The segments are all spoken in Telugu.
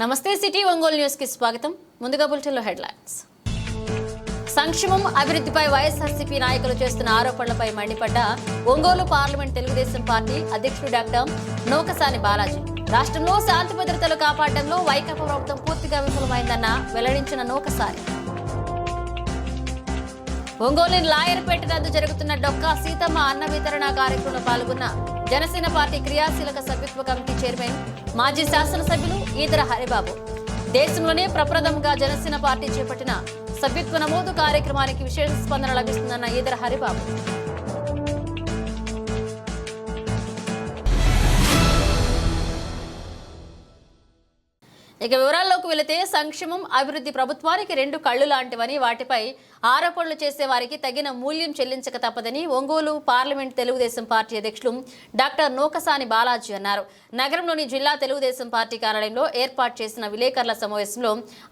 నమస్తే సిటీ ఒంగోలు న్యూస్ కి స్వాగతం. ముందుగా బులెటిన్లో హెడ్లైన్స్. సంక్షేమం అభివృద్ధిపై వైఎస్ఆర్సీపీ నాయకులు చేస్తున్న ఆరోపణలపై మండిపడ్డ ఒంగోలు పార్లమెంట్ తెలుగుదేశం పార్టీ అధ్యక్షుడు డాక్టర్ నోకసాని బాలాజీ. రాష్ట్రంలో శాంతి భద్రతలు కాపాడడంలో వైకాపా ప్రభుత్వం పూర్తిగా విఫలమైందన్న వెల్లడించిన నోకసాని. ఒంగోలు లాయర్పేట నందు జరుగుతున్న డొక్కా సీతమ్మ అన్న వితరణ కార్యక్రమంలో పాల్గొన్న జనసేన పార్టీ క్రియాశీలక సభ్యత్వ కమిటీ చైర్మన్ మాజీ శాసనసభ్యులు ఈదర హరిబాబు. దేశంలోనే ప్రప్రథమంగా జనసేన పార్టీ చేపట్టిన సభ్యత్వ నమోదు కార్యక్రమానికి విశేష స్పందన లభిస్తుందన్న ఈదర హరిబాబు. ఇక వివరాల్లోకి వెళితే సంక్షేమం అభివృద్ధి ప్రభుత్వానికి రెండు కళ్లు లాంటివని, వాటిపై ఆరోపణలు చేసే వారికి తగిన మూల్యం చెల్లించక తప్పదని ఒంగోలు పార్లమెంట్ తెలుగుదేశం పార్టీ అధ్యక్షులు డాక్టర్ నోకసాని బాలాజీ అన్నారు. నగరంలోని జిల్లా తెలుగుదేశం పార్టీ కార్యాలయంలో ఏర్పాటు చేసిన విలేకరుల సమావేశంలో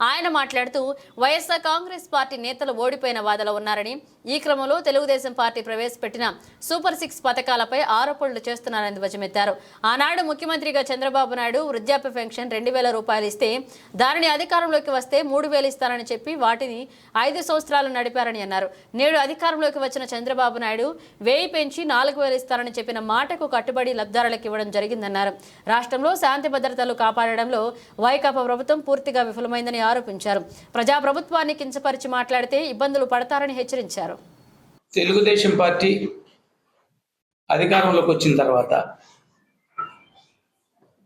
ఆయన మాట్లాడుతూ వైఎస్ఆర్ కాంగ్రెస్ పార్టీ నేతలు ఓడిపోయిన వాదలో ఉన్నారని, ఈ క్రమంలో తెలుగుదేశం పార్టీ ప్రవేశపెట్టిన సూపర్ 6 పథకాలపై ఆరోపణలు చేస్తున్నారని ధ్వజమెత్తారు. ఆనాడు ముఖ్యమంత్రిగా చంద్రబాబు నాయుడు వృద్ధాప్య పెన్షన్ 2,000 రూపాయలు ఇస్తే దానిని అధికారంలోకి వస్తే 3,000 ఇస్తారని చెప్పి వాటిని 5 సంవత్సరాలు నడిపారని అన్నారు. నేడు అధికారంలోకి వచ్చిన చంద్రబాబు నాయుడు 1000 పెంచి 4,000 ఇస్తారని చెప్పిన మాటకు కట్టుబడి లబ్ధారులకు ఇవ్వడం జరిగిందన్నారు. రాష్ట్రంలో శాంతి భద్రతలు కాపాడడంలో వైకాపా ప్రభుత్వం పూర్తిగా విఫలమైందని ఆరోపించారు. ప్రజాప్రభుత్వాన్ని కించపరిచి మాట్లాడితే ఇబ్బందులు పడతారని హెచ్చరించారు. తెలుగుదేశం పార్టీ అధికారంలోకి వచ్చిన తర్వాత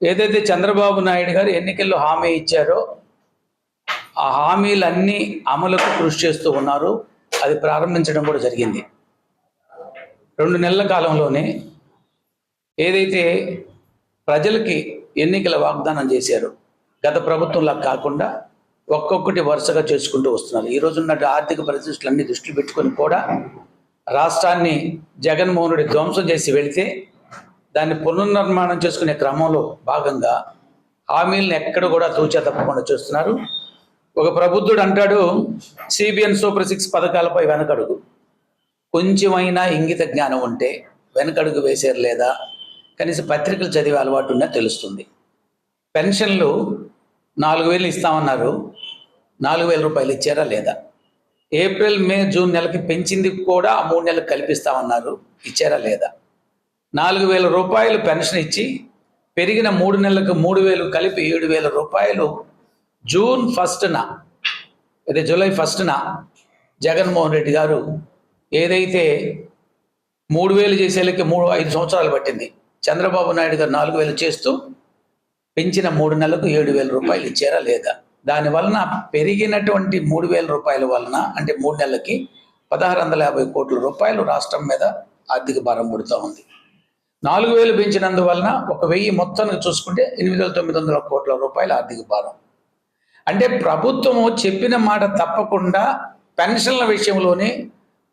ఏదైతే చంద్రబాబు నాయుడు గారు ఎన్నికల్లో హామీ ఇచ్చారో ఆ హామీలన్నీ అమలుకు కృషి చేస్తూ ఉన్నారు. అది ప్రారంభించడం కూడా జరిగింది. 2 నెలల కాలంలోనే ఏదైతే ప్రజలకి ఎన్నికల వాగ్దానం చేశారో గత ప్రభుత్వంలా కాకుండా ఒక్కొక్కటి వరుసగా చేసుకుంటూ వస్తున్నారు. ఈ రోజున్న ఆర్థిక పరిస్థితులన్నీ దృష్టిలో పెట్టుకొని కూడా రాష్ట్రాన్ని జగన్మోహన్ రెడ్డి ధ్వంసం చేసి వెళితే దాన్ని పునర్నిర్మాణం చేసుకునే క్రమంలో భాగంగా హామీలను ఎక్కడ కూడా తూచా తప్పకుండా చేస్తున్నారు. ఒక ప్రబుద్ధుడు అంటాడు, సిబిఎన్ సూపర్ 6 పథకాలపై వెనకడుగు. కొంచెమైనా ఇంగిత జ్ఞానం ఉంటే వెనకడుగు వేసారు లేదా కనీసం పత్రికలు చదివే అలవాటు ఉన్నా తెలుస్తుంది. పెన్షన్లు 4,000 ఇస్తామన్నారు, 4,000 రూపాయలు ఇచ్చారా లేదా? ఏప్రిల్, మే, జూన్ నెలకి పెంచింది కూడా 3 నెలలకు కల్పిస్తామన్నారు, ఇచ్చారా లేదా? 4,000 రూపాయలు పెన్షన్ ఇచ్చి పెరిగిన 3 నెలలకు 3,000 కలిపి 7,000 రూపాయలు జూన్ 1న అదే జూలై 1న జగన్మోహన్ రెడ్డి గారు ఏదైతే 3,000 చేసేలకి 5 సంవత్సరాలు పట్టింది. చంద్రబాబు నాయుడు గారు 4,000 చేస్తూ పెంచిన 3 నెలలకు 7,000 రూపాయలు ఇచ్చారా లేదా? దానివలన పెరిగినటువంటి 3,000 రూపాయల వలన అంటే 3 నెలలకి 1,650 కోట్ల రూపాయలు రాష్ట్రం మీద ఆర్థిక భారం పడుతూ ఉంది. 4,000 పెంచినందువలన 1,000 మొత్తానికి చూసుకుంటే 8,900 కోట్ల రూపాయల ఆర్థిక భారం. అంటే ప్రభుత్వము చెప్పిన మాట తప్పకుండా పెన్షన్ల విషయంలోనే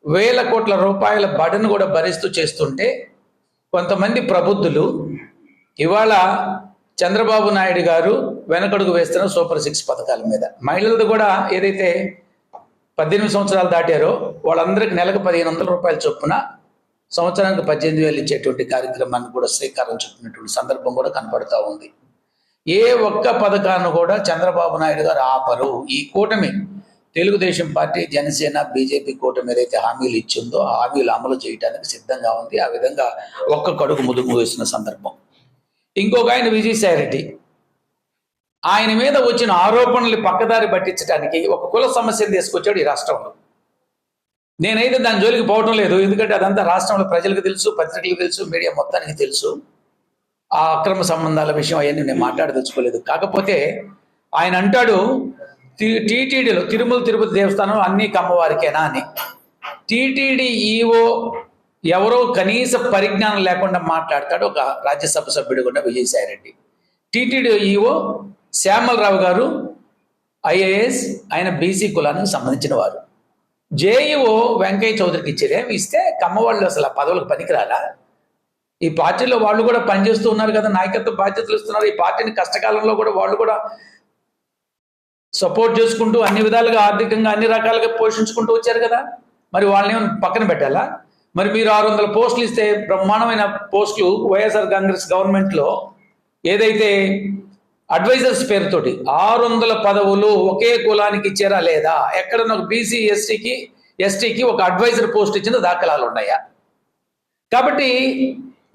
1,000 కోట్ల రూపాయల బడను కూడా భరిస్తూ చేస్తుంటే కొంతమంది ప్రబుద్ధులు ఇవాళ చంద్రబాబు నాయుడు గారు వెనకడుగు వేస్తున్న సూపర్ 6 పథకాల మీద మహిళలది కూడా ఏదైతే 18 సంవత్సరాలు దాటారో వాళ్ళందరికీ నెలకు 1,500 రూపాయల చొప్పున సంవత్సరానికి 18,000 ఇచ్చేటువంటి కార్యక్రమాన్ని కూడా శ్రీకారం చుట్టినటువంటి సందర్భం కూడా కనపడుతూ ఉంది. ఏ ఒక్క పథకాన్ని కూడా చంద్రబాబు నాయుడు గారు ఆపరు. ఈ కూటమి తెలుగుదేశం పార్టీ, జనసేన, బీజేపీ కూటమి ఏదైతే హామీలు ఇచ్చిందో ఆ హామీలు అమలు చేయడానికి సిద్ధంగా ఉంది. ఆ విధంగా ఒక్క కడుగు ముందుకు వేసిన సందర్భం. ఇంకొక ఆయన విజయసాయి రెడ్డి, ఆయన మీద వచ్చిన ఆరోపణలు పక్కదారి పట్టించడానికి ఒక కుల సమస్యను తీసుకొచ్చాడు ఈ రాష్ట్రంలో. నేనైతే దాని జోలికి పోవటం లేదు, ఎందుకంటే అదంతా రాష్ట్రంలో ప్రజలకు తెలుసు, పత్రికలకు తెలుసు, మీడియా మొత్తానికి తెలుసు. ఆ అక్రమ సంబంధాల విషయం అవన్నీ నేను మాట్లాడదలుచుకోలేదు. కాకపోతే ఆయన అంటాడు టీటీడీలో తిరుమల తిరుపతి దేవస్థానం అన్ని కమ్మవారికేనా అని. టీటీడీ ఈఓ ఎవరో కనీస పరిజ్ఞానం లేకుండా మాట్లాడతాడు ఒక రాజ్యసభ సభ్యుడు కూడా విజయసాయి రెడ్డి. టీటీడీ ఈఓ శ్యామలరావు గారు ఐఏఎస్, ఆయన బీసీ కులానికి సంబంధించిన వారు. జేఈఓ వెంకయ్య చౌదరికి ఇస్తే కమ్మవాళ్ళు అసలు ఆ పదవులకు పనికిరాలా? ఈ పార్టీలో వాళ్ళు కూడా పనిచేస్తూ ఉన్నారు కదా, నాయకత్వ బాధ్యతలు ఇస్తున్నారు. ఈ పార్టీని కష్టకాలంలో కూడా వాళ్ళు కూడా సపోర్ట్ చేసుకుంటూ అన్ని విధాలుగా ఆర్థికంగా అన్ని రకాలుగా పోషించుకుంటూ వచ్చారు కదా. మరి వాళ్ళని పక్కన పెట్టాలా? మరి మీరు 600 పోస్టులు ఇస్తే బ్రహ్మాండమైన పోస్టులు వైఎస్ఆర్ కాంగ్రెస్ గవర్నమెంట్లో ఏదైతే అడ్వైజర్స్ పేరుతోటి 600 పదవులు ఒకే కులానికి ఇచ్చారా లేదా? ఎక్కడన్నా ఒక బీసీ ఎస్టీకి ఒక అడ్వైజర్ పోస్ట్ ఇచ్చిన దాఖలాలు ఉన్నాయా? కాబట్టి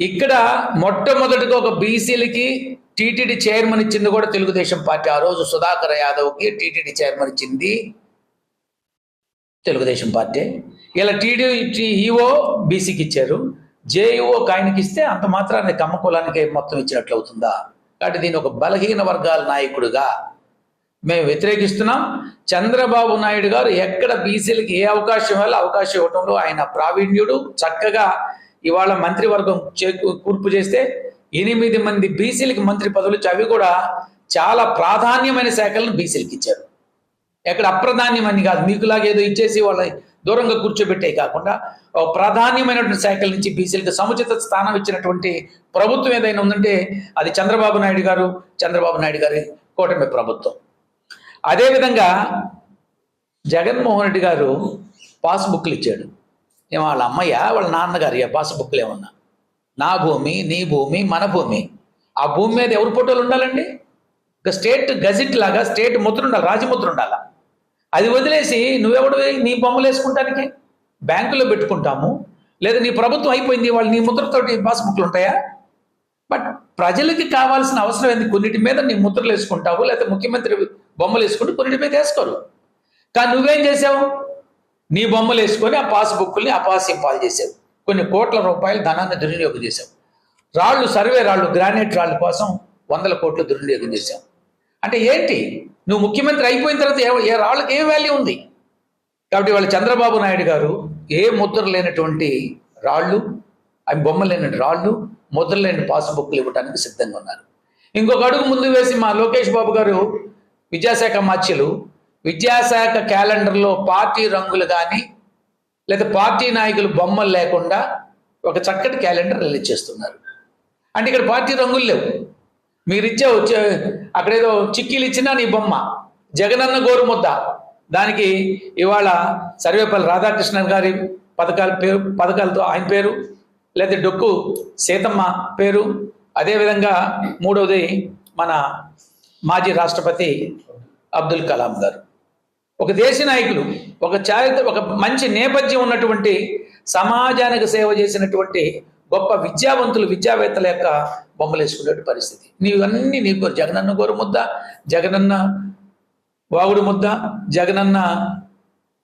ఇక్కడ మొట్టమొదటిగా ఒక బీసీలకి టీటీడీ చైర్మన్ ఇచ్చింది కూడా తెలుగుదేశం పార్టీ. ఆ రోజు సుధాకర్ యాదవ్కి టీటీడీ చైర్మన్ ఇచ్చింది తెలుగుదేశం పార్టీ. ఇలా టీడీ ఈఓ బీసీకి ఇచ్చారు, జేఈఓ ఆయనకి ఇస్తే అంత మాత్రాన్ని కమ్మ కులానికి మొత్తం ఇచ్చినట్లు అవుతుందా? కాబట్టి దీన్ని ఒక బలహీన వర్గాల నాయకుడిగా మేము వ్యతిరేకిస్తున్నాం. చంద్రబాబు నాయుడు గారు ఎక్కడ బీసీలకి ఏ అవకాశం వల్ల అవకాశం ఇవ్వడంలో ఆయన ప్రావీణ్యుడు. చక్కగా ఇవాళ మంత్రివర్గం కూర్పు చేస్తే 8 మంది బీసీలకి మంత్రి పదవులు ఇచ్చి అవి కూడా చాలా ప్రాధాన్యమైన శాఖలను బీసీలకి ఇచ్చారు. ఎక్కడ అప్రధాన్యమని కాదు, మీకులాగా ఏదో ఇచ్చేసి వాళ్ళ దూరంగా కూర్చోబెట్టే కాకుండా ప్రాధాన్యమైనటువంటి శాఖల నుంచి బీసీలకు సముచిత స్థానం ఇచ్చినటువంటి ప్రభుత్వం ఏదైనా ఉందంటే అది చంద్రబాబు నాయుడు గారి కూటమి ప్రభుత్వం. అదేవిధంగా జగన్మోహన్ రెడ్డి గారు పాస్బుక్లు ఇచ్చాడు. ఏమో వాళ్ళ అమ్మయ్య వాళ్ళ నాన్నగారు పాస్బుక్లు ఏమన్నా? నా భూమి, నీ భూమి, మన భూమి. ఆ భూమి మీద ఎవరి ఫోటోలు ఉండాలండి? ఒక స్టేట్ గజెట్ లాగా స్టేట్ ముద్ర ఉండాలి, రాజముద్ర ఉండాలా. అది వదిలేసి నువ్వెవడు నీ బొమ్మలు వేసుకుంటానికి? బ్యాంకులో పెట్టుకుంటాము, లేదా నీ ప్రభుత్వం అయిపోయింది వాళ్ళు నీ ముద్రతోటి పాస్బుక్లు ఉంటాయా? బట్ ప్రజలకి కావాల్సిన అవసరం ఏంది? కొన్నిటి మీద నీ ముద్రలు వేసుకుంటావు, లేదా ముఖ్యమంత్రి బొమ్మలు వేసుకుంటూ కొన్నిటి మీద వేసుకోరు. కానీ నువ్వేం చేసావు? నీ బొమ్మలు వేసుకొని ఆ పాస్బుక్ని అపాసింపాలు చేసావు. కొన్ని కోట్ల రూపాయల ధనాన్ని దుర్వినియోగం చేశావు. రాళ్ళు, సర్వే రాళ్ళు, గ్రానైట్ రాళ్ళ కోసం 100 కోట్లు దుర్వినియోగం చేశావు. అంటే ఏంటి? నువ్వు ముఖ్యమంత్రి అయిపోయిన తర్వాత ఏ రాళ్ళకి ఏం వాల్యూ ఉంది? కాబట్టి వాళ్ళు చంద్రబాబు నాయుడు గారు ఏ ముద్ర లేనటువంటి రాళ్ళు, అవి బొమ్మలు లేని రాళ్ళు, ముద్ర లేని పాస్బుక్లు ఇవ్వడానికి సిద్ధంగా ఉన్నారు. ఇంకొక అడుగు ముందు వేసి మా లోకేష్ బాబు గారు విద్యాశాఖ మార్చులు విద్యాశాఖ క్యాలెండర్లో పార్టీ రంగులు కానీ లేదా పార్టీ నాయకులు బొమ్మలు లేకుండా ఒక చక్కటి క్యాలెండర్ రిలీజ్ చేస్తున్నారు. అంటే ఇక్కడ పార్టీ రంగులు లేవు. మీరు వచ్చే అక్కడేదో చిక్కీలు ఇచ్చినా నీ బొమ్మ, జగనన్న గోరు ముద్ద, దానికి ఇవాళ సర్వేపల్లి రాధాకృష్ణన్ గారి పథకాలతో ఆయన పేరు, లేదా డొక్కు సీతమ్మ పేరు, అదేవిధంగా మూడవది మన మాజీ రాష్ట్రపతి అబ్దుల్ కలాం గారు. ఒక దేశ నాయకులు, ఒక మంచి నేపథ్యం ఉన్నటువంటి, సమాజానికి సేవ చేసినటువంటి గొప్ప విద్యావంతులు, విద్యావేత్తల యొక్క బొమ్మలు వేసుకునే పరిస్థితి. నీవన్నీ నీకు జగనన్న గోరు ముద్ద, జగనన్న వాగుడు ముద్ద, జగనన్న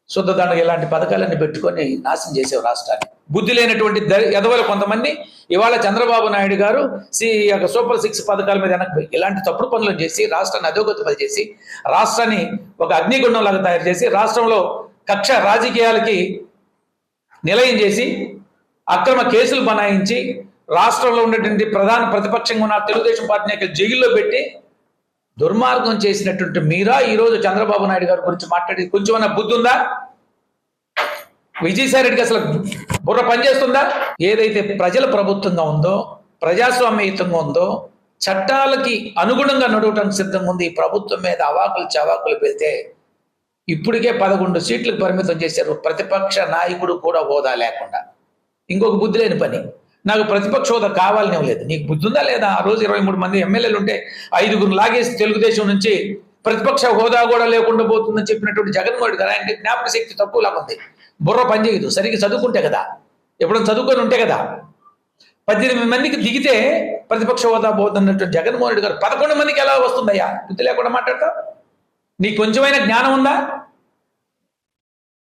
శుద్ధదండ ఇలాంటి పథకాలన్నీ పెట్టుకొని నాశనం చేసేవి రాష్ట్రాన్ని. బుద్ధి లేనటువంటి ఎదవలు కొంతమంది ఇవాళ చంద్రబాబు నాయుడు గారు సూపర్ 6 పథకాల మీద వెనక్కి ఇలాంటి తప్పుడు పనులు చేసి రాష్ట్రాన్ని అధోగతి చేసి, రాష్ట్రాన్ని ఒక అగ్నిగుండంలాగా తయారు చేసి, రాష్ట్రంలో కక్ష రాజకీయాలకి నిలయం చేసి, అక్రమ కేసులు బనాయించి, రాష్ట్రంలో ఉన్నటువంటి ప్రధాన ప్రతిపక్షంగా ఉన్న తెలుగుదేశం పార్టీ నాయకులు జైల్లో పెట్టి దుర్మార్గం చేసినటువంటి మీరా ఈరోజు చంద్రబాబు నాయుడు గారి గురించి మాట్లాడి కొంచెమన్నా బుద్ధి ఉందా? విజయసాయి రెడ్డికి అసలు బుర్ర పనిచేస్తుందా? ఏదైతే ప్రజల ప్రభుత్వంగా ఉందో, ప్రజాస్వామ్యయుతంగా ఉందో, చట్టాలకి అనుగుణంగా నడవటానికి సిద్ధంగా ఉంది, ఈ ప్రభుత్వం మీద అవాకులు చవాకులు పెడితే ఇప్పటికే 11 సీట్లకు పరిమితం చేశారు. ప్రతిపక్ష నాయకుడు కూడా హోదా లేకుండా. ఇంకొక బుద్ధి లేని పని, నాకు ప్రతిపక్ష హోదా కావాలని లేదు. నీకు బుద్ధి ఉందా లేదా? ఆ రోజు 23 మంది ఎమ్మెల్యేలు ఉంటే 5గురు లాగేసి తెలుగుదేశం నుంచి ప్రతిపక్ష హోదా కూడా లేకుండా పోతుందని చెప్పినటువంటి జగన్మోహన్ రెడ్డి గారు, ఆయనకి జ్ఞాపక శక్తి తక్కువలాగా ఉంది, బుర్ర పనిచేయదు. సరిగ్గా చదువుకుంటే కదా, ఎప్పుడైనా చదువుకొని ఉంటే కదా. 18 మందికి దిగితే ప్రతిపక్ష హోదా పోతున్నట్టు జగన్మోహన్ రెడ్డి గారు 11 మందికి ఎలా వస్తుందయ్యా? బుద్ధి లేకుండా మాట్లాడతావు? నీకు కొంచెమైనా జ్ఞానం ఉందా?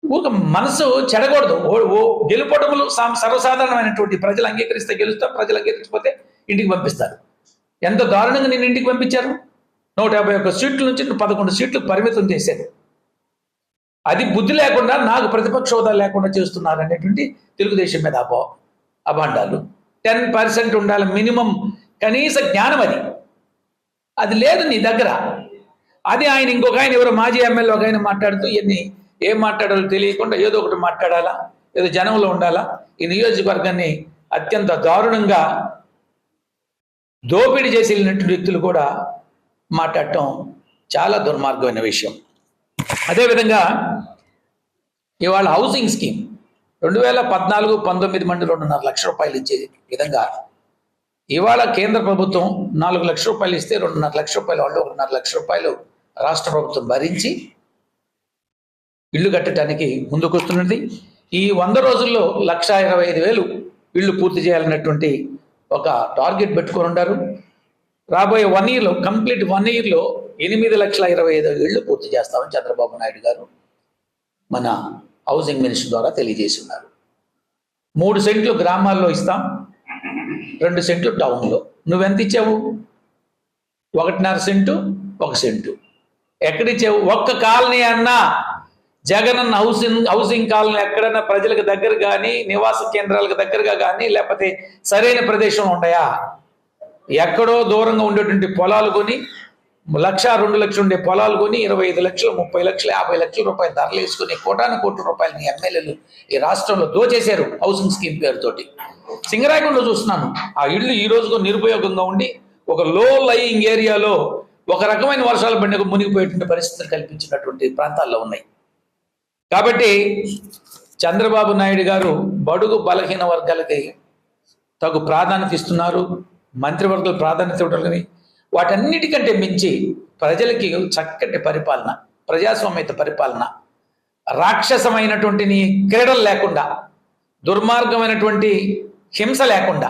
ఒక మనసు చెడకూడదు. గెలుపటములు సర్వసాధారణమైనటువంటి, ప్రజలు అంగీకరిస్తే గెలుస్తారు, ప్రజలు అంగీకరించకపోతే ఇంటికి పంపిస్తారు. ఎంత దారుణంగా నేను ఇంటికి పంపించారు. 151 సీట్ల నుంచి 11 సీట్లు పరిమితం చేశారు. అది బుద్ధి లేకుండా నాకు ప్రతిపక్ష హోదా లేకుండా చేస్తున్నారు అనేటువంటి తెలుగుదేశం మీద అభాండాలు. 10% ఉండాలి మినిమం, కనీస జ్ఞానం అది లేదు నీ దగ్గర. అది ఆయన ఇంకొక ఆయన ఎవరో మాజీ ఎమ్మెల్యే ఒక ఆయన మాట్లాడుతూ ఏం మాట్లాడాలో తెలియకుండా ఏదో ఒకటి మాట్లాడాలా, ఏదో జనంలో ఉండాలా. ఈ నియోజకవర్గాన్ని అత్యంత దారుణంగా దోపిడీ చేసి వెళ్ళినటువంటి వ్యక్తులు కూడా మాట్లాడటం చాలా దుర్మార్గమైన విషయం. అదేవిధంగా ఇవాళ హౌసింగ్ స్కీమ్ 2014-19 మంది 2.5 లక్షల రూపాయలు ఇచ్చే విధంగా ఇవాళ కేంద్ర ప్రభుత్వం 4 లక్షల రూపాయలు ఇస్తే 2.5 లక్షల రూపాయలు వాళ్ళు 1.5 లక్షల రూపాయలు రాష్ట్ర ప్రభుత్వం భరించి ఇల్లు కట్టడానికి ముందుకొస్తున్నది. ఈ 100 రోజుల్లో 1,25,000 ఇళ్ళు పూర్తి చేయాలన్నటువంటి ఒక టార్గెట్ పెట్టుకొని ఉన్నారు. రాబోయే 1 ఇయర్లో కంప్లీట్ 1 ఇయర్లో 8,25,000 ఇళ్ళు పూర్తి చేస్తామని చంద్రబాబు నాయుడు గారు మన హౌసింగ్ మినిస్టర్ ద్వారా తెలియజేసి ఉన్నారు. 3 సెంట్లు గ్రామాల్లో ఇస్తాం, 2 సెంట్లు టౌన్లో. నువ్వెంత ఇచ్చావు? 1.5 సెంటు, 1 సెంటు. ఎక్కడిచ్చావు? ఒక్క కాలనీ అన్నా జగనన్న హౌసింగ్ కాలనీ ఎక్కడన్నా ప్రజలకు దగ్గర కానీ నివాస కేంద్రాలకు దగ్గరగా కానీ లేకపోతే సరైన ప్రదేశం ఉంటాయా? ఎక్కడో దూరంగా ఉండేటువంటి పొలాలు కొని 1,00,000, 2 లక్షలు ఉండే పొలాలు కొని 25 లక్షలు, 30 లక్షలు, 50 లక్షల రూపాయలు ధరలు వేసుకుని కోట్ల రూపాయలు మీ ఎమ్మెల్యేలు ఈ రాష్ట్రంలో దోచేశారు హౌసింగ్ స్కీమ్ పేరుతోటి. సింగరాయకొండలో చూస్తున్నాను, ఆ ఇళ్ళు ఈ రోజుకు నిరుపయోగంగా ఉండి ఒక లో లయింగ్ ఏరియాలో ఒక రకమైన వర్షాలు పడిన మునిగిపోయేటువంటి పరిస్థితులు కల్పించినటువంటి ప్రాంతాల్లో ఉన్నాయి. కాబట్టి చంద్రబాబు నాయుడు గారు బడుగు బలహీన వర్గాలకి తగు ప్రాధాన్యత ఇస్తున్నారు, మంత్రివర్గాలు ప్రాధాన్యత ఇవ్వడానికి. వాటన్నిటికంటే మించి ప్రజలకి చక్కటి పరిపాలన, ప్రజాస్వామ్యత పరిపాలన, రాక్షసమైనటువంటి క్రీడలు లేకుండా, దుర్మార్గమైనటువంటి హింస లేకుండా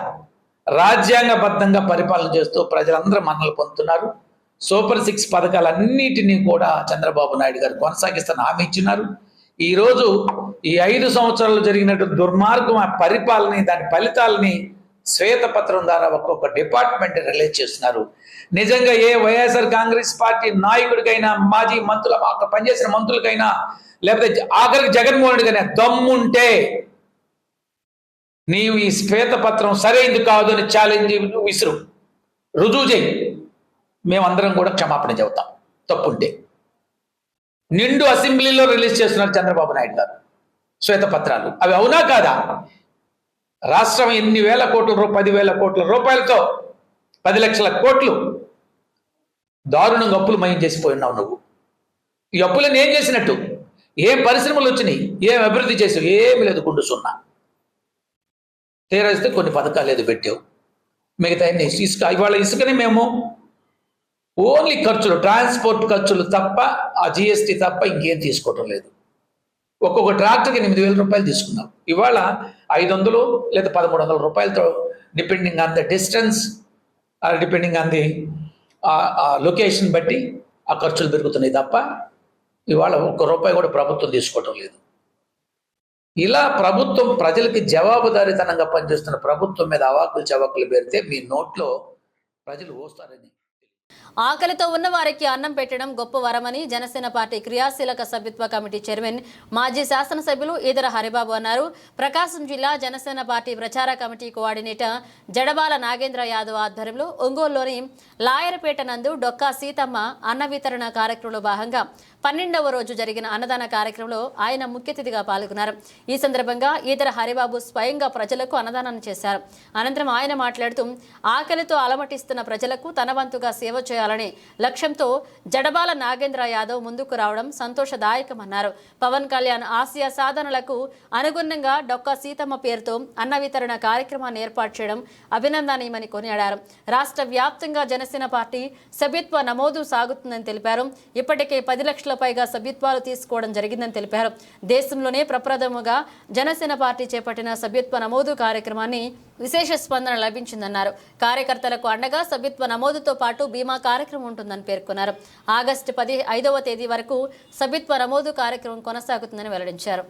రాజ్యాంగబద్ధంగా పరిపాలన చేస్తూ ప్రజలందరూ మన్నలు పొందుతున్నారు. సూపర్ 6 పథకాలన్నిటినీ కూడా చంద్రబాబు నాయుడు గారు కొనసాగిస్తున్న హామీ ఇచ్చినారు. ఈరోజు ఈ 5 సంవత్సరాలు జరిగినటువంటి దుర్మార్గం ఆ పరిపాలన, దాని ఫలితాలని శ్వేతపత్రం ద్వారా ఒక్కొక్క డిపార్ట్మెంట్ రిలీజ్ చేస్తున్నారు. నిజంగా ఏ వైఎస్ఆర్ కాంగ్రెస్ పార్టీ నాయకుడికైనా, మాజీ మంత్రులు, అక్కడ పనిచేసిన మంత్రులకైనా, లేకపోతే ఆఖరికి జగన్మోహన్ రెడ్డి గారి దమ్ముంటే నీవు ఈ శ్వేతపత్రం సరైనది కాదు అని ఛాలెంజ్ విసురు, రుజువు చేయి. మేమందరం కూడా క్షమాపణ చెబుతాం తప్పుంటే. నిండు అసెంబ్లీలో రిలీజ్ చేస్తున్నారు చంద్రబాబు నాయుడు గారు శ్వేతపత్రాలు. అవి అవునా కాదా? రాష్ట్రం ఎన్ని వేల కోట్ల 10,000 కోట్ల రూపాయలతో 10 లక్షల కోట్లు దారుణంగా అప్పులు మయం చేసిపోయినావు నువ్వు. ఈ అప్పులను ఏం చేసినట్టు? ఏం పరిశ్రమలు వచ్చినాయి? ఏం అభివృద్ధి చేసావు? ఏమి లేదు, గుండు సున్నా. తీరాస్తే కొన్ని పథకాలు ఏదో పెట్టావు, మిగతా ఇసుక. ఇవాళ ఇసుకని మేము ఓన్లీ ఖర్చులు, ట్రాన్స్పోర్ట్ ఖర్చులు తప్ప, ఆ జిఎస్టీ తప్ప ఇంకేం తీసుకోవటం లేదు. ఒక్కొక్క ట్రాక్టర్కి 8,000 రూపాయలు తీసుకున్నాం. ఇవాళ 500 లేదా 1,300 రూపాయలతో, depending on the distance, depending on the location బట్టి ఆ ఖర్చులు పెరుగుతున్నాయి తప్ప ఇవాళ ₹1 కూడా ప్రభుత్వం తీసుకోవటం లేదు. ఇలా ప్రభుత్వం ప్రజలకి జవాబుదారీతనంగా పనిచేస్తున్న ప్రభుత్వం మీద అవాకులు చవాకులు పెడితే మీ నోట్లో ప్రజలు ఓస్తారని. ఆకలితో ఉన్న వారికి అన్నం పెట్టడం గొప్ప వరమని జనసేన పార్టీ క్రియాశీలక సభ్యత్వ కమిటీ చైర్మన్, మాజీ శాసనసభ్యులు ఈదర హరిబాబు అన్నారు. ప్రకాశం జిల్లా జనసేన పార్టీ ప్రచార కమిటీ కోఆర్డినేటర్ జడబాల నాగేంద్ర యాదవ్ ఆధ్వర్యంలో ఒంగోలులోని లాయర్పేట నందు డొక్కా సీతమ్మ అన్న వితరణ కార్యక్రమంలో భాగంగా 12వ రోజు జరిగిన అన్నదాన కార్యక్రమంలో ఆయన ముఖ్య అతిథిగా పాల్గొన్నారు. ఈ సందర్భంగా ఈదర హరిబాబు స్వయంగా ప్రజలకు అన్నదానం చేశారు. అనంతరం ఆయన మాట్లాడుతూ ఆకలితో అలమటిస్తున్న ప్రజలకు తన వంతుగా సేవ చేయాలనే లక్ష్యంతో జడబాల నాగేంద్ర యాదవ్ ముందుకు రావడం సంతోషదాయకమన్నారు. పవన్ కళ్యాణ్ ఆశయ సాధనలకు అనుగుణంగా డొక్కా సీతమ్మ పేరుతో అన్న వితరణ కార్యక్రమాన్ని ఏర్పాటు చేయడం అభినందనీయమని కొనియాడారు. రాష్ట్ర వ్యాప్తంగా జనసేన పార్టీ సభ్యత్వ నమోదు సాగుతుందని తెలిపారు. ఇప్పటికే 10 లక్షల పైగా సభ్యత్వాలు తీసుకోవడం జరిగిందని తెలిపారు. దేశంలోనే ప్రప్రథముగా జనసేన పార్టీ చేపట్టిన సభ్యత్వ నమోదు కార్యక్రమాన్ని విశేష స్పందన లభించిందన్నారు. కార్యకర్తలకు అండగా సభ్యత్వ నమోదుతో పాటు బీమా కార్యక్రమం ఉంటుందని పేర్కొన్నారు. ఆగస్టు 15వ తేదీ వరకు సభ్యత్వ నమోదు కార్యక్రమం కొనసాగుతుందని వెల్లడించారు.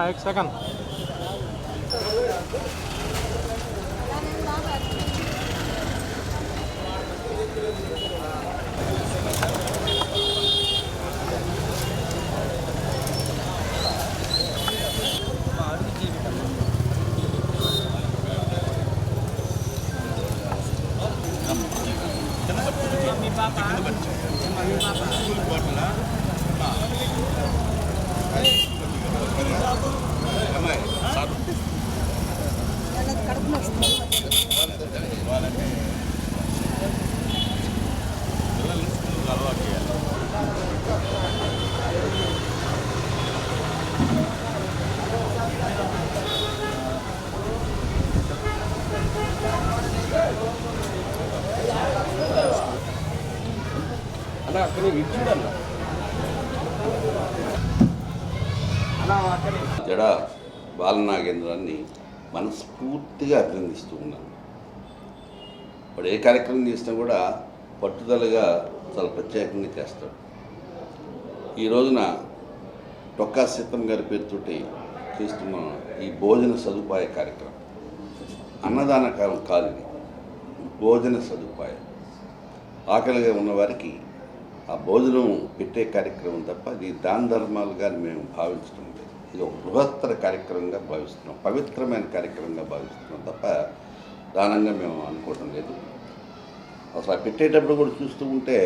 एक सेकंड అలవాటు చేయాలి. అలా అక్కడ ఇచ్చిండన్నా జడ బాలనాగేంద్రాన్ని మనస్ఫూర్తిగా అభినందిస్తూ ఉన్నాను. వాడు ఏ కార్యక్రమం చేసినా కూడా పట్టుదలగా చాలా ప్రత్యేకంగా చేస్తాడు. ఈ రోజున డొక్కా సీతమ్మ గారి పేరుతోటి చేస్తున్న ఈ భోజన సదుపాయ కార్యక్రమం అన్నదాన కాదు, ఇది భోజన సదుపాయం. ఆకలిగా ఉన్నవారికి ఆ భోజనం పెట్టే కార్యక్రమం తప్ప ఇది దాన ధర్మాలుగా మేము భావించడం లేదు. ఇది ఒక బృహత్తర కార్యక్రమంగా భావిస్తున్నాం, పవిత్రమైన కార్యక్రమంగా భావిస్తున్నాం తప్ప దానంగా మేము అనుకోవడం లేదు. అసలు పెట్టేటప్పుడు కూడా చూస్తూ ఉంటే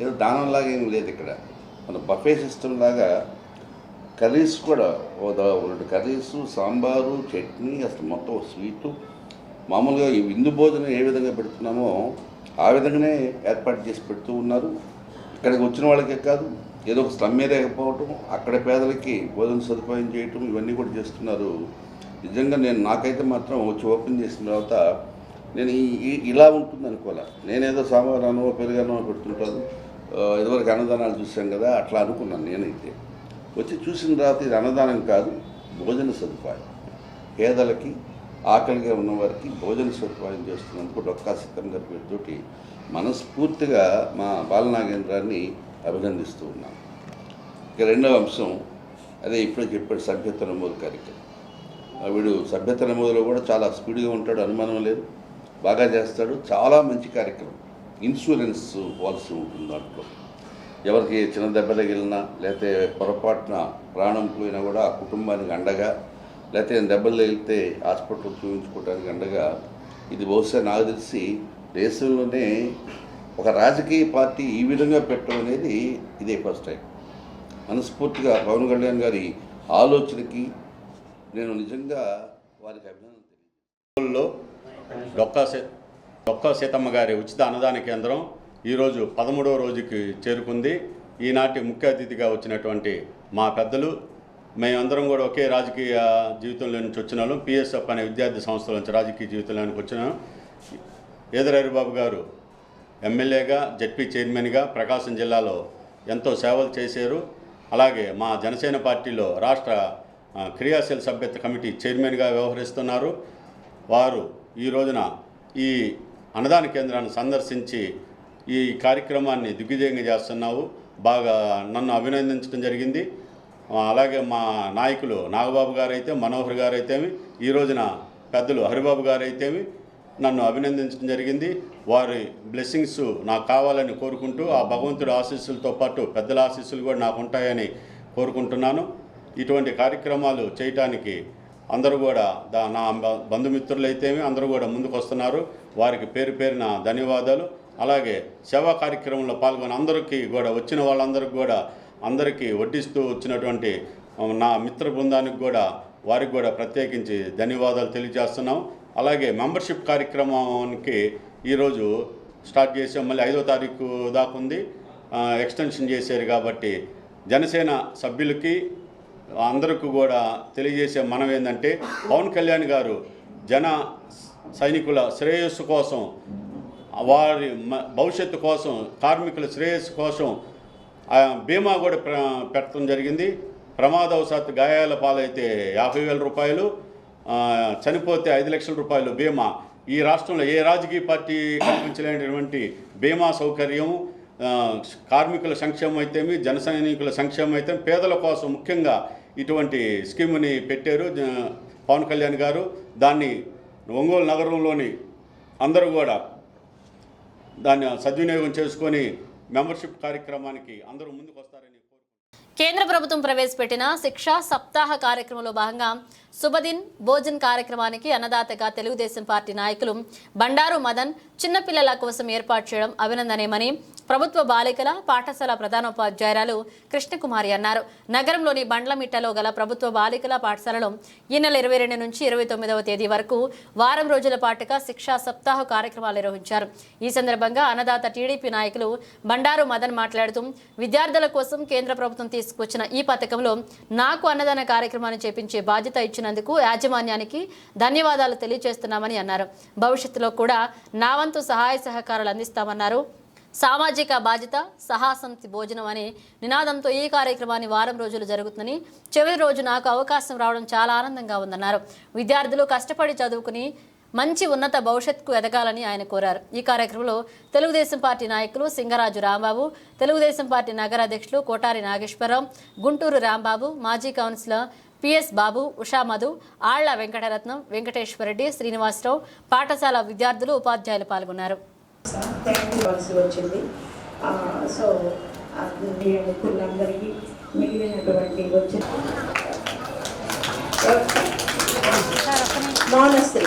ఏదో దానంలాగా ఏం లేదు. ఇక్కడ మన బఫే సిస్టమ్ లాగా కర్రీస్ కూడా 2 కర్రీసు, సాంబారు, చట్నీ, అసలు మొత్తం స్వీటు, మామూలుగా ఈ విందు భోజనం ఏ విధంగా పెడుతున్నామో ఆ విధంగానే ఏర్పాటు చేసి పెడుతూ ఉన్నారు. ఇక్కడికి వచ్చిన వాళ్ళకే కాదు, ఏదో ఒక స్లమ్ ఏరియా పోవటం, అక్కడ పేదలకి భోజన సదుపాయం చేయటం, ఇవన్నీ కూడా చేస్తున్నారు. నిజంగా నాకైతే మాత్రం వచ్చి ఓపెన్ చేసిన తర్వాత నేను ఇలా ఉంటుంది అనుకోలే. నేనేదో సాంబారానో పెరుగానో పెడుతుంటాను, ఇదివరకు అన్నదానాలు చూసాం కదా, అట్లా అనుకున్నాను. నేనైతే వచ్చి చూసిన తర్వాత ఇది అన్నదానం కాదు, భోజన సదుపాయం. పేదలకి, ఆకలిగా ఉన్నవారికి భోజన సదుపాయం చేస్తున్నందుకు డొక్కా సీతమ్మ గారి పేరుతోటి మనస్ఫూర్తిగా మా బాలనాగేంద్రాన్ని అభినందిస్తూ ఉన్నాను. ఇక రెండవ అంశం అదే ఇప్పుడే చెప్పాడు, సభ్యత్వ నమోదు కార్యక్రమం. వీడు సభ్యత్వ నమోదులో కూడా చాలా స్పీడ్గా ఉంటాడు, అనుమానం లేదు, బాగా చేస్తాడు. చాలా మంచి కార్యక్రమం. ఇన్సూరెన్స్ పాలసీ ఉంటుంది దాంట్లో. ఎవరికి చిన్న దెబ్బ తగిలినా లేకపోతే పొరపాటున ప్రాణం పోయినా కూడా ఆ కుటుంబానికి అండగా, లేకపోతే దెబ్బలు తగిలితే హాస్పిటల్ చూపించుకోవడానికి అండగా. ఇది బహుశా నాకు తెలిసి దేశంలోనే ఒక రాజకీయ పార్టీ ఈ విధంగా పెట్టడం అనేది ఇదే ఫస్ట్ టైం. మనస్ఫూర్తిగా పవన్ కళ్యాణ్ గారి ఆలోచనకి నేను నిజంగా వారికి అభినందన తెలియజేస్తున్నాను. డొక్కా సీతమ్మ గారి ఉచిత అన్నదాన కేంద్రం ఈరోజు 13వ రోజుకి చేరుకుంది. ఈనాటి ముఖ్య అతిథిగా వచ్చినటువంటి మా పెద్దలు, మేమందరం కూడా ఒకే రాజకీయ జీవితంలో నుంచి వచ్చిన వాళ్ళం. పిఎస్ఎఫ్ అనే విద్యార్థి సంస్థల నుంచి రాజకీయ జీవితంలోనికి వచ్చినాం. ఈదరహరిబాబు గారు ఎమ్మెల్యేగా, జెడ్పీ చైర్మన్గా ప్రకాశం జిల్లాలో ఎంతో సేవలు చేశారు. అలాగే మా జనసేన పార్టీలో రాష్ట్ర క్రియాశీల సభ్యత్వ కమిటీ చైర్మన్గా వ్యవహరిస్తున్నారు. వారు ఈ రోజున ఈ అన్నదాన కేంద్రాన్ని సందర్శించి ఈ కార్యక్రమాన్ని దిగ్విజయంగా చేస్తున్నావు, బాగా నన్ను అభినందించడం జరిగింది. అలాగే మా నాయకులు నాగబాబు గారైతే, మనోహర్ గారైతేమి, ఈ రోజున పెద్దలు హరిబాబు గారైతేమి నన్ను అభినందించడం జరిగింది. వారి బ్లెస్సింగ్స్ నాకు కావాలని కోరుకుంటూ, ఆ భగవంతుడి ఆశీస్సులతో పాటు పెద్దల ఆశీస్సులు కూడా నాకు ఉంటాయని కోరుకుంటున్నాను. ఇటువంటి కార్యక్రమాలు చేయటానికి అందరూ కూడా నా బంధుమిత్రులు అయితేమి అందరూ కూడా ముందుకు వస్తున్నారు. వారికి పేరు పేరున ధన్యవాదాలు. అలాగే సేవా కార్యక్రమంలో పాల్గొని అందరికీ కూడా, వచ్చిన వాళ్ళందరికీ కూడా, అందరికీ వడ్డిస్తూ వచ్చినటువంటి నా మిత్ర బృందానికి కూడా, వారికి కూడా ప్రత్యేకించి ధన్యవాదాలు తెలియజేస్తున్నాం. అలాగే మెంబర్షిప్ కార్యక్రమానికి ఈరోజు స్టార్ట్ చేసాం, మళ్ళీ 5వ తారీఖు దాకా ఉంది, ఎక్స్టెన్షన్ చేశారు. కాబట్టి జనసేన సభ్యులకి అందరికీ కూడా తెలియజేసే మనం ఏంటంటే, పవన్ కళ్యాణ్ గారు జన సైనికుల శ్రేయస్సు కోసం, వారి భవిష్యత్తు కోసం, కార్మికుల శ్రేయస్సు కోసం బీమా కూడా పెట్టడం జరిగింది. ప్రమాదవశాత్తు గాయాల పాలైతే 50,000 రూపాయలు, చనిపోతే 5 లక్షల రూపాయలు బీమా. ఈ రాష్ట్రంలో ఏ రాజకీయ పార్టీ కల్పించలేనటువంటి బీమా సౌకర్యం కార్మికుల సంక్షేమం అయితేమి, జన సైనికుల సంక్షేమం అయితే, పేదల కోసం ముఖ్యంగా ఇటువంటి స్కీముని పెట్టారు పవన్ కళ్యాణ్ గారు. దాన్ని ఒంగోలు నగరంలోని అందరూ కూడా దాన్ని సద్వినియోగం చేసుకొని మెంబర్షిప్ కార్యక్రమానికి అందరూ ముందుకు వస్తారని కోరుకుంటున్నాను. కేంద్ర ప్రభుత్వం ప్రవేశపెట్టిన శిక్షా సప్తాహ కార్యక్రమంలో భాగంగా శుభదిన్ భోజన్ కార్యక్రమానికి అన్నదాతగా తెలుగుదేశం పార్టీ నాయకులు బండారు మదన్ చిన్నపిల్లల కోసం ఏర్పాటు చేయడం అభినందనీయమని ప్రభుత్వ బాలికల పాఠశాల ప్రధానోపాధ్యాయురాలు కృష్ణకుమారి అన్నారు. నగరంలోని బండ్లమిట్టలో గల ప్రభుత్వ బాలికల పాఠశాలలో ఈ నెల 22 నుంచి 29వ తేదీ వరకు వారం రోజుల పాటుగా శిక్షా సప్తాహ కార్యక్రమాలు నిర్వహించారు. ఈ సందర్భంగా అన్నదాత టీడీపీ నాయకులు బండారు మదన్ మాట్లాడుతూ విద్యార్థుల కోసం కేంద్ర ప్రభుత్వం తీసుకొచ్చిన ఈ పథకంలో నాకు అన్నదాన కార్యక్రమాన్ని చేపించే బాధ్యత ఇచ్చినందుకు యాజమాన్యానికి ధన్యవాదాలు తెలియజేస్తున్నామని అన్నారు. భవిష్యత్తులో కూడా నా వంతు సహాయ సహకారాలు అందిస్తామన్నారు. సామాజిక బాధ్యత సాహసంతి భోజనం అనే నినాదంతో ఈ కార్యక్రమాన్ని వారం రోజులు జరుగుతుందని, చివరి రోజు నాకు అవకాశం రావడం చాలా ఆనందంగా ఉందన్నారు. విద్యార్థులు కష్టపడి చదువుకుని మంచి ఉన్నత భవిష్యత్తుకు ఎదగాలని ఆయన కోరారు. ఈ కార్యక్రమంలో తెలుగుదేశం పార్టీ నాయకులు సింగరాజు రాంబాబు, తెలుగుదేశం పార్టీ నగర అధ్యక్షులు కోటారి నాగేశ్వరరావు, గుంటూరు రాంబాబు, మాజీ కౌన్సిలర్ పిఎస్ బాబు, ఉషా మధు, ఆళ్ల వెంకటరత్నం, వెంకటేశ్వరరెడ్డి, శ్రీనివాసరావు, పాఠశాల విద్యార్థులు, ఉపాధ్యాయులు పాల్గొన్నారు. వచ్చింది. సో పిల్లలందరికీ మిగిలినటువంటి వచ్చిన మానస్త్రీ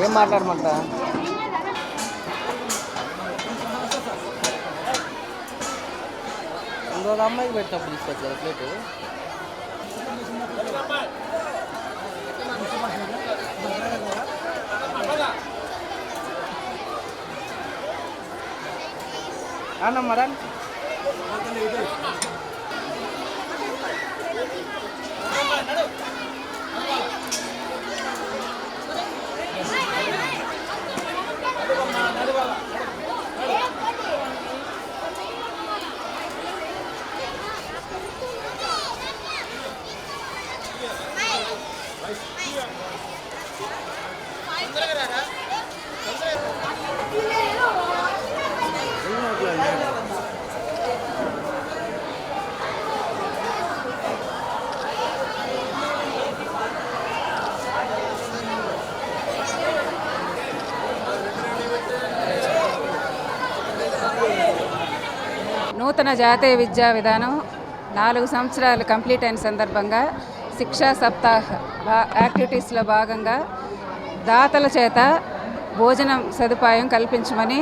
ఏం మాట్లాడమంటా ఇంకో అమ్మాయికి పెట్టినప్పుడు తీసుకొచ్చారు ప్లేటు. అన్న మరన్ నూతన జాతీయ విద్యా విధానం 4 సంవత్సరాలు కంప్లీట్ అయిన సందర్భంగా శిక్షా సప్తాహ్ యాక్టివిటీస్లో భాగంగా దాతల చేత భోజనం సదుపాయం కల్పించమని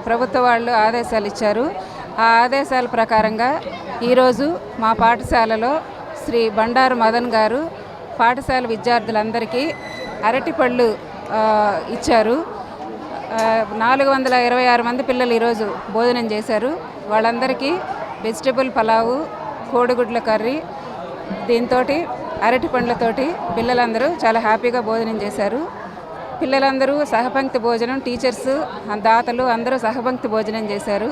ప్రభుత్వ వాళ్ళు ఆదేశాలు ఇచ్చారు. ఆ ఆదేశాల ప్రకారంగా ఈరోజు మా పాఠశాలలో శ్రీ బండారు మదన్ గారు పాఠశాల విద్యార్థులందరికీ అరటిపళ్ళు ఇచ్చారు. 426 మంది పిల్లలు ఈరోజు భోజనం చేశారు. వాళ్ళందరికీ వెజిటబుల్ పలావు, కోడిగుడ్ల కర్రీ, దీంతో అరటి పండ్లతోటి పిల్లలందరూ చాలా హ్యాపీగా భోజనం చేశారు. పిల్లలందరూ సహపంక్తి భోజనం, టీచర్స్, దాతలు అందరూ సహపంక్తి భోజనం చేశారు.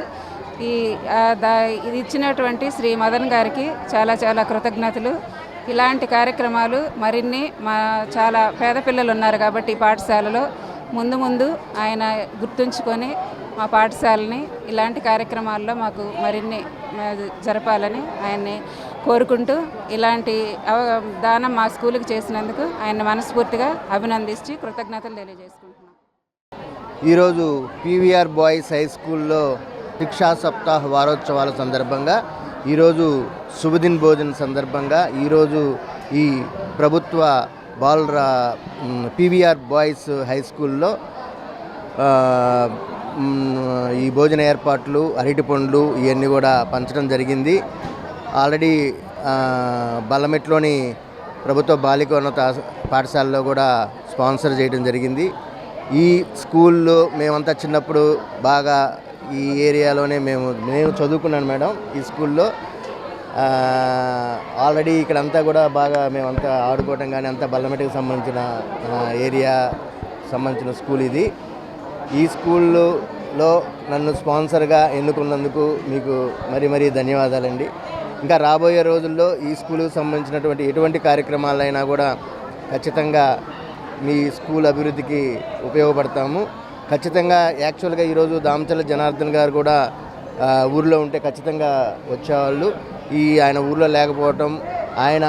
ఇది ఇచ్చినటువంటి శ్రీ మదన్ గారికి చాలా చాలా కృతజ్ఞతలు. ఇలాంటి కార్యక్రమాలు మరిన్ని మా చాలా పేద పిల్లలు ఉన్నారు కాబట్టి పాఠశాలలో ముందు ముందు ఆయన గుర్తుంచుకొని మా పాఠశాలని ఇలాంటి కార్యక్రమాల్లో మాకు మరిన్ని జరపాలని ఆయన్ని కోరుకుంటూ ఇలాంటి దానం మా స్కూల్కి చేసినందుకు ఆయన మనస్ఫూర్తిగా అభినందించి కృతజ్ఞతలు తెలియజేసుకుంటున్నాం. ఈరోజు పీవీఆర్ బాయ్స్ హై స్కూల్లో శిక్షా సప్తాహ వారోత్సవాల సందర్భంగా ఈరోజు శుభదిన్ భోజన్ సందర్భంగా ఈరోజు ఈ ప్రభుత్వ పీవీఆర్ బాయ్స్ హై స్కూల్లో ఈ భోజన ఏర్పాట్లు, అరటి పండ్లు ఇవన్నీ కూడా పంచడం జరిగింది. ఆల్రెడీ బల్లమెట్లోని ప్రభుత్వ బాలికోన్నత పాఠశాలలో కూడా స్పాన్సర్ చేయడం జరిగింది. ఈ స్కూల్లో మేమంతా చిన్నప్పుడు బాగా ఈ ఏరియాలోనే నేను చదువుకున్నాను మేడం. ఈ స్కూల్లో ఆల్రెడీ ఇక్కడంతా కూడా బాగా మేమంతా ఆడుకోవటం కానీ అంతా బల్లమెట్టుకు సంబంధించిన ఏరియా సంబంధించిన స్కూల్ ఇది. ఈ స్కూల్లో నన్ను స్పాన్సర్గా ఎన్నుకున్నందుకు మీకు మరీ ధన్యవాదాలండి. ఇంకా రాబోయే రోజుల్లో ఈ స్కూలుకు సంబంధించినటువంటి ఎటువంటి కార్యక్రమాలైనా కూడా ఖచ్చితంగా మీ స్కూల్ అభివృద్ధికి ఉపయోగపడతాము. ఖచ్చితంగా యాక్చువల్గా ఈరోజు దామచర్ల జనార్దన్ గారు కూడా ఊర్లో ఉంటే ఖచ్చితంగా వచ్చేవాళ్ళు. ఆయన ఊర్లో లేకపోవటం, ఆయన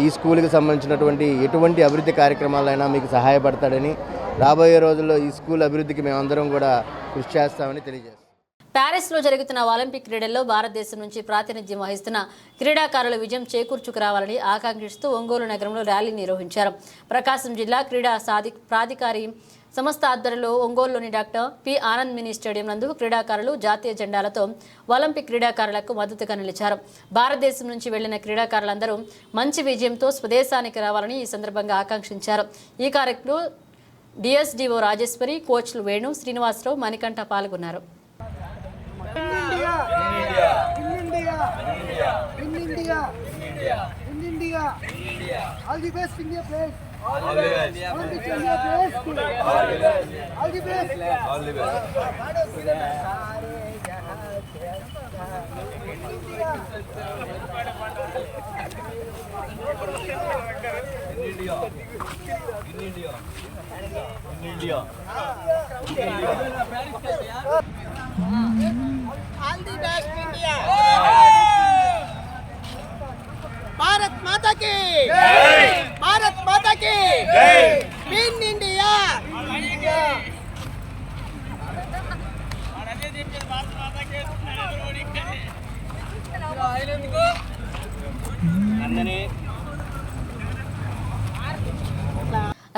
ఈ స్కూల్కి సంబంధించినటువంటి ఎటువంటి అభివృద్ధి కార్యక్రమాలైనా మీకు సహాయపడతాడని, రాబోయే రోజుల్లో ఈ స్కూల్ అభివృద్ధికి మేమందరం కూడా కృషి చేస్తామని తెలియజేస్తాం. ప్యారిస్లో జరుగుతున్న ఒలింపిక్ క్రీడల్లో భారతదేశం నుంచి ప్రాతినిధ్యం వహిస్తున్న క్రీడాకారుల విజయం చేకూర్చుకురావాలని ఆకాంక్షిస్తూ ఒంగోలు నగరంలో ర్యాలీ నిర్వహించారు. ప్రకాశం జిల్లా క్రీడా ప్రాధికారి సంస్థ ఆధ్వర్యంలో ఒంగోలులోని doctor P Anand mini stadium నందు క్రీడాకారులు జాతీయ జెండాలతో ఒలింపిక్ క్రీడాకారులకు మద్దతుగా నిలిచారు. భారతదేశం నుంచి వెళ్లిన క్రీడాకారులందరూ మంచి విజయంతో స్వదేశానికి రావాలని ఈ సందర్భంగా ఆకాంక్షించారు. ఈ కార్యక్రమంలో డిఎస్డిఓ రాజేశ్వరి, కోచ్లు వేణు, శ్రీనివాసరావు, మణికంఠ పాల్గొన్నారు. भारत माता की जय, भारत माता की जय, टीम इंडिया।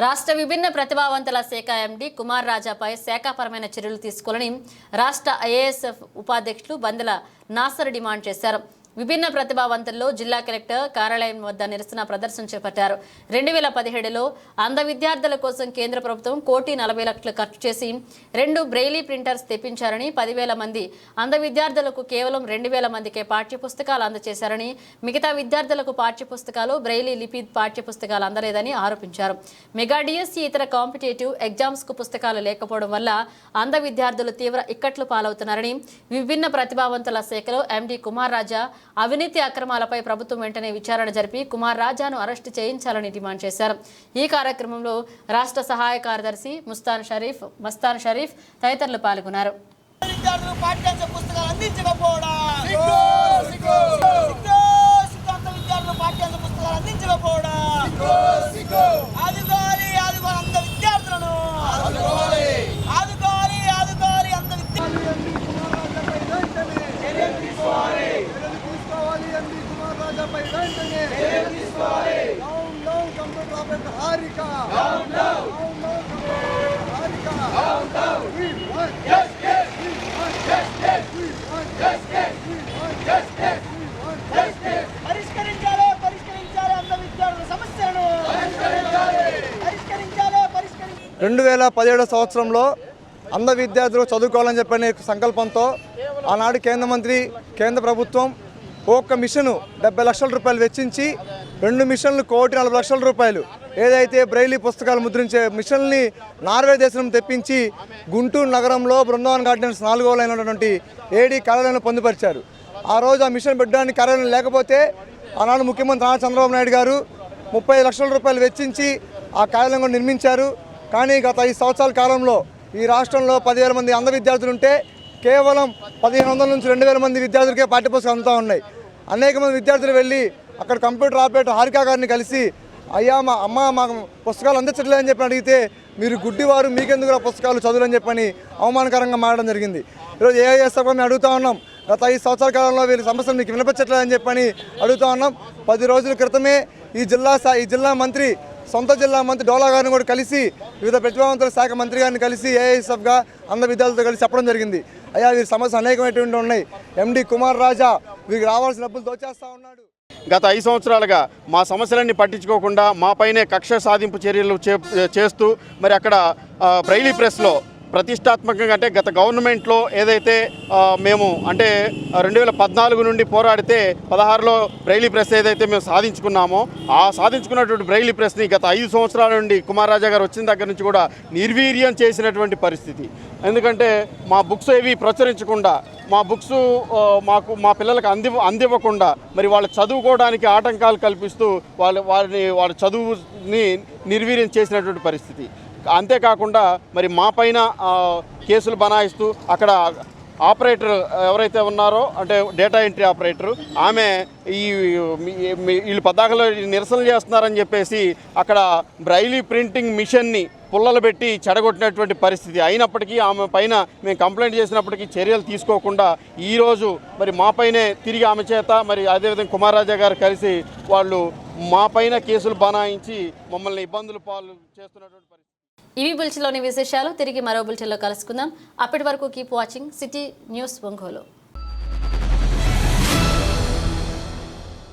రాష్ట్ర విభిన్న ప్రతిభావంతుల శాఖ ఎండీ కుమార్ రాజాపై శాఖాపరమైన చర్యలు తీసుకోవాలని రాష్ట్ర ఐఏఎస్ఎఫ్ ఉపాధ్యక్షులు బందెల నాసర్ డిమాండ్ చేశారు. విభిన్న ప్రతిభావంతుల్లో జిల్లా కలెక్టర్ కార్యాలయం వద్ద నిరసన ప్రదర్శన చేపట్టారు. 2017లో అంధ విద్యార్థుల కోసం కేంద్ర ప్రభుత్వం 1,40,00,000 ఖర్చు చేసి 2 బ్రెయిలీ ప్రింటర్స్ తెప్పించారని, 10,000 మంది అంధ విద్యార్థులకు కేవలం 2,000 మందికే పాఠ్యపుస్తకాలు అందజేశారని, మిగతా విద్యార్థులకు పాఠ్యపుస్తకాలు, బ్రెయిలీ లిపి పాఠ్యపుస్తకాలు అందలేదని ఆరోపించారు. మెగా డిఎస్సి ఇతర కాంపిటేటివ్ ఎగ్జామ్స్ కు పుస్తకాలు లేకపోవడం వల్ల అంధ విద్యార్థులు తీవ్ర ఇక్కట్లు పాలవుతున్నారని, విభిన్న ప్రతిభావంతుల శాఖలో ఎండీ కుమార్ రాజా అవినీతి అక్రమాలపై ప్రభుత్వం వెంటనే విచారణ జరిపి కుమార్ రాజాను అరెస్టు చేయించాలని డిమాండ్ చేశారు. ఈ కార్యక్రమంలో రాష్ట్ర సహాయ కార్యదర్శి మస్తాన్ షరీఫ్ తదితరులు పాల్గొన్నారు. రెండు 2017 సంవత్సరంలో అంధ విద్యార్థులు చదువుకోవాలని చెప్పనే సంకల్పంతో ఆనాడు కేంద్ర ప్రభుత్వం ఒక్క మిషను 70 లక్షల రూపాయలు వెచ్చించి 2 మిషన్లు 1,40,00,000 రూపాయలు ఏదైతే బ్రెయిలీ పుస్తకాలు ముద్రించే మిషన్ని నార్వే దేశం తెప్పించి గుంటూరు నగరంలో బృందావన్ గార్డెన్స్ 4వ లైన్ ఉన్నటువంటి ఏడీ కార్యాలయంలో పొందుపరిచారు. ఆ రోజు ఆ మిషన్ పెట్టడానికి కార్యాలయం లేకపోతే ఆనాడు ముఖ్యమంత్రి నారా చంద్రబాబు నాయుడు గారు 30 లక్షల రూపాయలు వెచ్చించి ఆ కార్యాలయం నిర్మించారు. కానీ గత 5 సంవత్సరాల కాలంలో ఈ రాష్ట్రంలో 10,000 మంది అంధ విద్యార్థులు ఉంటే కేవలం 1,500 నుంచి 2,000 మంది విద్యార్థులకే పాఠ్యపుస్తకాలు అందుతూ ఉన్నాయి. అనేక మంది విద్యార్థులు వెళ్ళి అక్కడ కంప్యూటర్ ఆపరేటర్ హారికా గారిని కలిసి అయ్యా మా అమ్మ మాకు పుస్తకాలు అందించట్లేదని చెప్పి అడిగితే మీరు గుడ్డివారు మీకెందుకు పుస్తకాలు చదువులని చెప్పని అవమానకరంగా మారడం జరిగింది. ఈరోజు ఏఐఎస్ఎఫ్ మేము అడుగుతా ఉన్నాం, గత 5 సంవత్సరాల కాలంలో వీళ్ళ సమస్యలు మీకు వినిపించట్లేదని చెప్పని అడుగుతా ఉన్నాం. 10 రోజుల క్రితమే ఈ జిల్లా మంత్రి సొంత జిల్లా మంత్రి డోలా గారిని కూడా కలిసి వివిధ ప్రతిభావంతుల శాఖ మంత్రి గారిని కలిసి ఏఐఎస్ఎఫ్గా అందరు విద్యార్థులతో కలిసి చెప్పడం జరిగింది. అయ్యా వీరి సమస్యలు అనేకమైనటువంటి ఉన్నాయి. ఎండి కుమార్ రాజా వీరికి రావాల్సిన డబ్బులు దోచేస్తూ ఉన్నాడు. గత 5 సంవత్సరాలుగా మా సమస్యలన్నీ పట్టించుకోకుండా మా పైనే కక్ష సాధింపు చర్యలు చేస్తూ మరి అక్కడ బ్రైలీ ప్రెస్లో ప్రతిష్టాత్మకంగా అంటే గత గవర్నమెంట్లో ఏదైతే మేము అంటే 2014 నుండి పోరాడితే 16లో బ్రైలీ ప్రెస్ ఏదైతే మేము సాధించుకున్నామో ఆ సాధించుకున్నటువంటి బ్రైలీ ప్రెస్ని గత 5 సంవత్సరాల నుండి కుమార్ రాజా గారు వచ్చిన దగ్గర నుంచి కూడా నిర్వీర్యం చేసినటువంటి పరిస్థితి. ఎందుకంటే మా బుక్స్ ఏవి ప్రచురించకుండా మా బుక్స్ మా పిల్లలకు అందివ్వకుండా మరి వాళ్ళు చదువుకోవడానికి ఆటంకాలు కల్పిస్తూ వాళ్ళ చదువుని నిర్వీర్యం చేసినటువంటి పరిస్థితి. అంతేకాకుండా మరి మా పైన కేసులు బనాయిస్తూ అక్కడ ఆపరేటర్ ఎవరైతే ఉన్నారో అంటే డేటా ఎంట్రీ ఆపరేటర్ ఆమె వీళ్ళు పద్దాకలో నిరసనలు చేస్తున్నారని చెప్పేసి అక్కడ బ్రైలీ ప్రింటింగ్ మిషన్ని పుల్లలు పెట్టి చెడగొట్టినటువంటి పరిస్థితి. అయినప్పటికీ ఆమె పైన మేము కంప్లైంట్ చేసినప్పటికీ చర్యలు తీసుకోకుండా ఈరోజు మరి మా పైనే తిరిగి ఆమె చేత మరి అదేవిధంగా కుమార్ రాజా గారు కలిసి వాళ్ళు మా పైన కేసులు బనాయించి మమ్మల్ని ఇబ్బందులు పాలు చేస్తున్నటువంటి పరిస్థితి. ఇవి బులెటిన్లోని విశేషాలు. తిరిగి మరో బులెటిన్లో కలుసుకుందాం. అప్పటి వరకు keep watching city news Ongole.